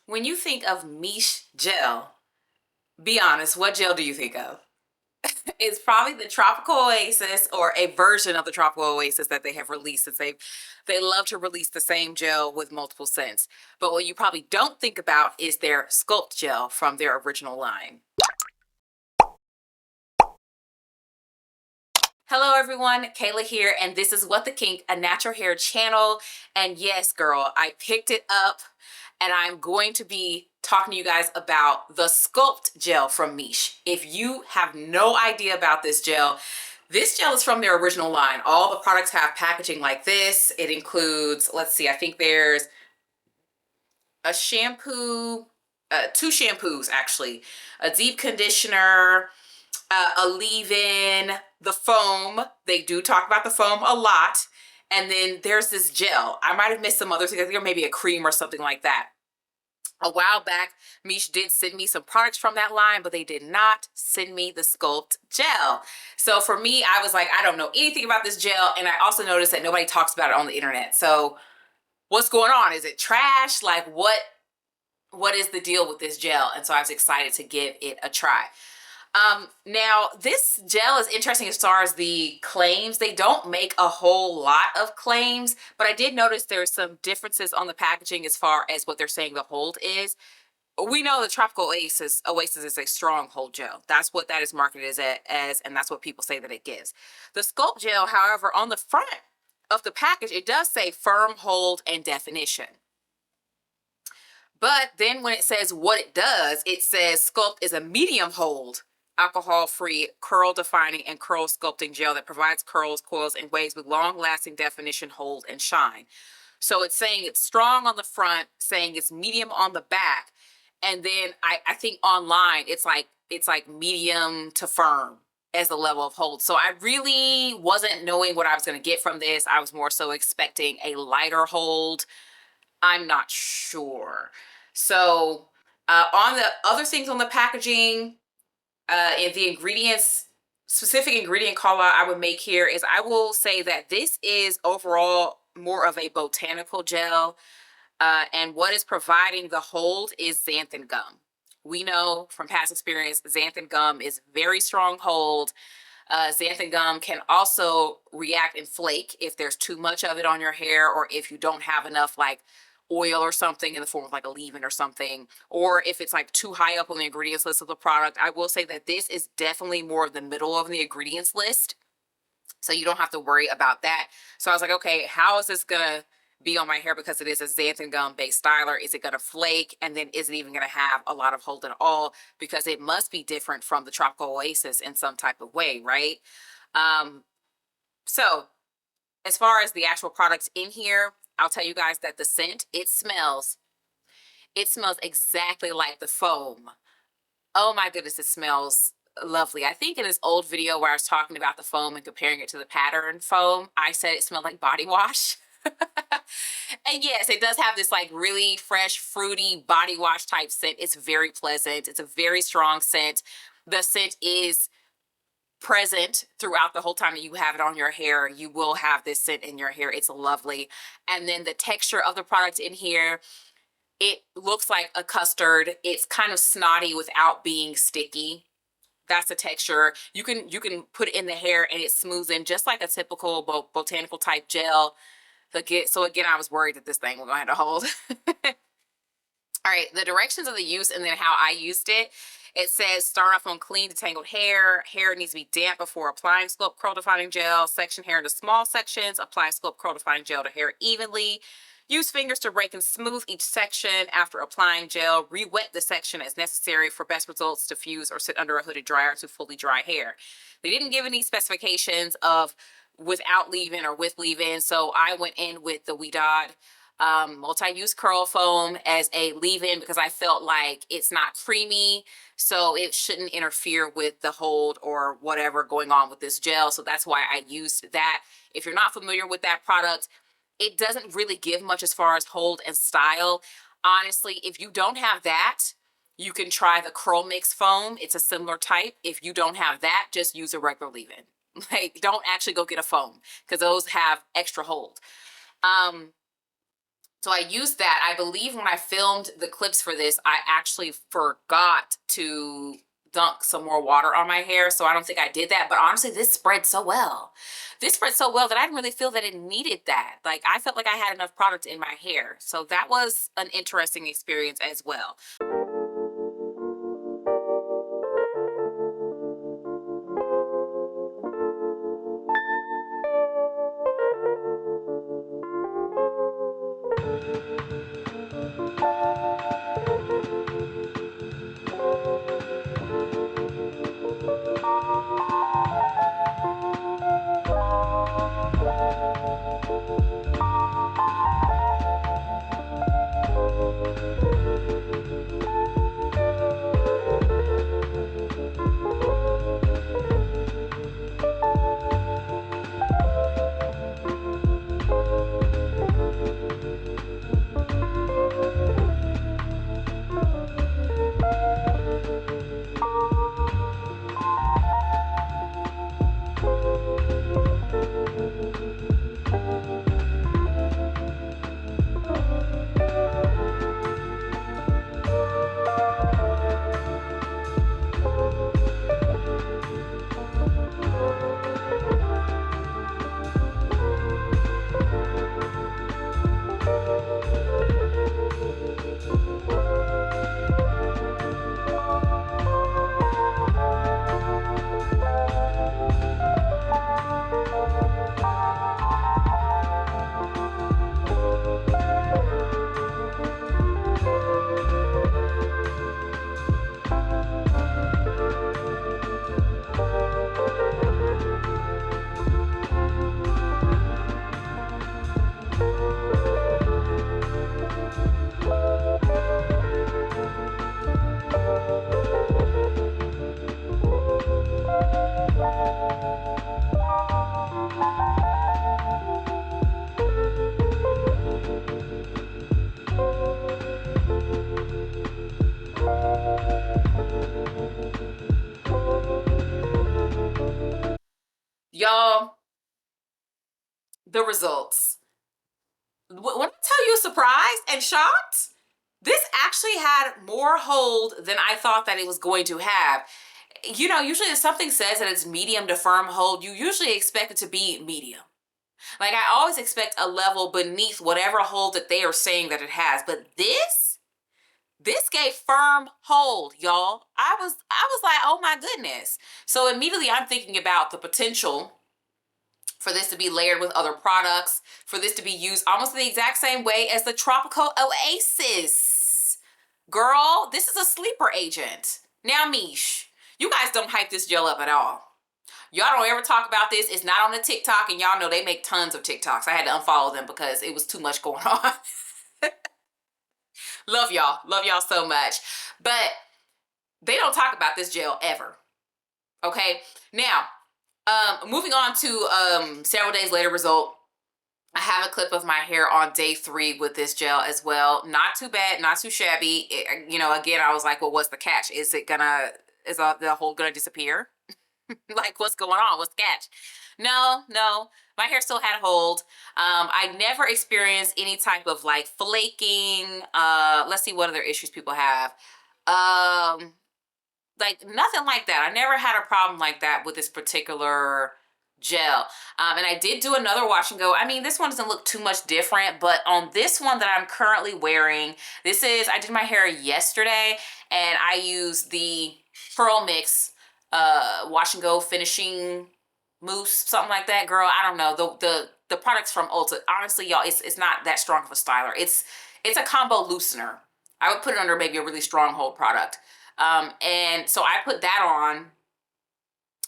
When you think of Miche gel, be honest, what gel do you think of? It's probably the Tropical Oasis or a version of the Tropical Oasis that they have released since they love to release the same gel with multiple scents. But what you probably don't think about is their Sculpt gel from their original line. Hello everyone, Kayla here, and this is What the Kink, a natural hair channel. And yes, girl, I picked it up and I'm going to be talking to you guys about the Sculpt gel from Miche. If you have no idea about this gel is from their original line. All the products have packaging like this. It includes, let's see, I think there's a shampoo, two shampoos actually, a deep conditioner, a leave-in, the foam. They do talk about the foam a lot. And then there's this gel. I might have missed some other things. I think maybe a cream or something like that. A while back, Miche did send me some products from that line, but they did not send me the Sculpt gel. So for me, I was like, I don't know anything about this gel. And I also noticed that nobody talks about it on the internet. So what's going on? Is it trash? Like what is the deal with this gel? And so I was excited to give it a try. Now this gel is interesting as far as the claims. They don't make a whole lot of claims, but I did notice there's some differences on the packaging as far as what they're saying the hold is. We know the Tropical Oasis is a strong hold gel. That's what that is marketed as, and that's what people say that it gives. The Sculpt gel, however, on the front of the package, it does say firm hold and definition. But then when it says what it does, it says Sculpt is a medium hold, alcohol-free, curl-defining, and curl sculpting gel that provides curls, coils, and waves with long-lasting definition, hold, and shine. So it's saying it's strong on the front, saying it's medium on the back, and then I think online it's like medium to firm as the level of hold. So I really wasn't knowing what I was going to get from this. I was more so expecting a lighter hold. I'm not sure. So on the other things on the packaging, and the ingredients, specific ingredient call out I would make here is I will say that this is overall more of a botanical gel, and what is providing the hold is xanthan gum. We know from past experience, xanthan gum is very strong hold. Xanthan gum can also react and flake if there's too much of it on your hair, or if you don't have enough like oil or something in the form of like a leave-in or something, or if it's like too high up on the ingredients list of the product. I will say that this is definitely more of the middle of the ingredients list, so you don't have to worry about that. So I was like, okay, how is this gonna be on my hair, because it is a xanthan gum based styler? Is it gonna flake, and then is it even gonna have a lot of hold at all, because it must be different from the Tropical Oasis in some type of way, right? So as far as the actual products in here, I'll tell you guys that the scent, it smells exactly like the foam. Oh my goodness, it smells lovely. I think in this old video where I was talking about the foam and comparing it to the pattern foam, I said it smelled like body wash. And yes, it does have this like really fresh, fruity body wash type scent. It's very pleasant. It's a very strong scent. The scent is present throughout the whole time that you have it on your hair. You will have this scent in your hair. It's lovely. And then the texture of the product in here, it looks like a custard. It's kind of snotty without being sticky. That's the texture. You can put it in the hair and it smooths in just like a typical botanical type gel. So again, I was worried that this thing was going to have to hold. All right, the directions of the use and then how I used it. It says start off on clean detangled hair. Hair needs to be damp before applying Sculpt curl defining gel. Section hair into small sections. Apply Sculpt curl defining gel to hair evenly. Use fingers to break and smooth each section. After applying gel, re-wet the section as necessary for best results. Diffuse or sit under a hooded dryer to fully dry hair. They didn't give any specifications of without leave-in or with leave-in, so I went in with the Wedod multi-use curl foam as a leave-in because I felt like it's not creamy, so it shouldn't interfere with the hold or whatever going on with this gel. So that's why I used that. If you're not familiar with that product, it doesn't really give much as far as hold and style. Honestly, if you don't have that, you can try the Curl Mix foam. It's a similar type. If you don't have that, just use a regular leave-in. Like, don't actually go get a foam because those have extra hold. So I used that. I believe when I filmed the clips for this, I actually forgot to dunk some more water on my hair. So I don't think I did that. But honestly, this spread so well. This spread so well that I didn't really feel that it needed that. Like, I felt like I had enough product in my hair. So that was an interesting experience as well. Y'all, the results. When I tell you surprised and shocked, this actually had more hold than I thought that it was going to have. You know, usually if something says that it's medium to firm hold, you usually expect it to be medium. Like, I always expect a level beneath whatever hold that they are saying that it has. But this gave firm hold, y'all. I was like, oh my goodness. So immediately I'm thinking about the potential for this to be layered with other products, for this to be used almost the exact same way as the Tropical Oasis. Girl, this is a sleeper agent. Now, Miche, you guys don't hype this gel up at all. Y'all don't ever talk about this. It's not on the TikTok, and y'all know they make tons of TikToks. I had to unfollow them because it was too much going on. Love y'all. Love y'all so much. But they don't talk about this gel ever. Okay? Now, moving on to several days later result. I have a clip of my hair on day 3 with this gel as well. Not too bad, not too shabby. You know, again, I was like, well, what's the catch? Is the hold gonna disappear? Like, what's going on? What's the catch? No, my hair still had hold. I never experienced any type of like flaking. Let's see what other issues people have. Like, nothing like that. I never had a problem like that with this particular gel. And I did do another wash and go. I mean, this one doesn't look too much different, but on this one that I'm currently wearing, I did my hair yesterday, and I used the Pearl Mix wash and go finishing mousse, something like that. Girl, I don't know. The products from Ulta, honestly, y'all, it's not that strong of a styler. It's a combo loosener. I would put it under maybe a really strong hold product. And so I put that on.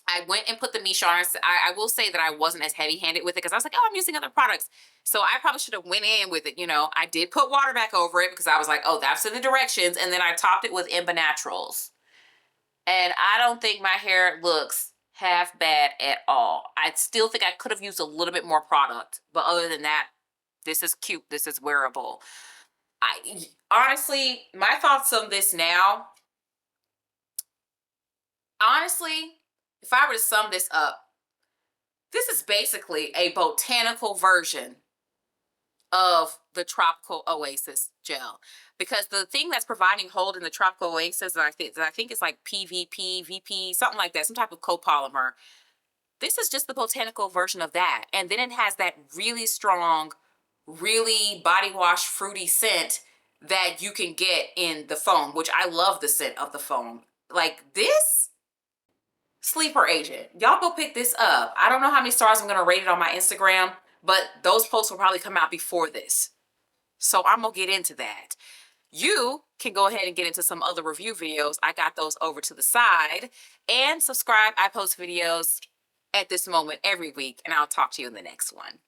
I went and put the Miche on. I will say that I wasn't as heavy-handed with it because I was like, oh, I'm using other products. So I probably should have went in with it, you know. I did put water back over it because I was like, oh, that's in the directions. And then I topped it with Imba Naturals. And I don't think my hair looks half bad at all. I still think I could have used a little bit more product. But other than that, this is cute. This is wearable. Honestly, my thoughts on this now, honestly, if I were to sum this up, this is basically a botanical version of the the Tropical Oasis gel, because the thing that's providing hold in the Tropical Oasis, I think it's like PVP, VP, something like that, some type of copolymer. This is just the botanical version of that. And then it has that really strong, really body wash fruity scent that you can get in the foam, which I love the scent of the foam. Like this sleeper agent. Y'all go pick this up. I don't know how many stars I'm going to rate it on my Instagram, but those posts will probably come out before this. So I'm going to get into that. You can go ahead and get into some other review videos. I got those over to the side. And subscribe. I post videos at this moment every week, and I'll talk to you in the next one.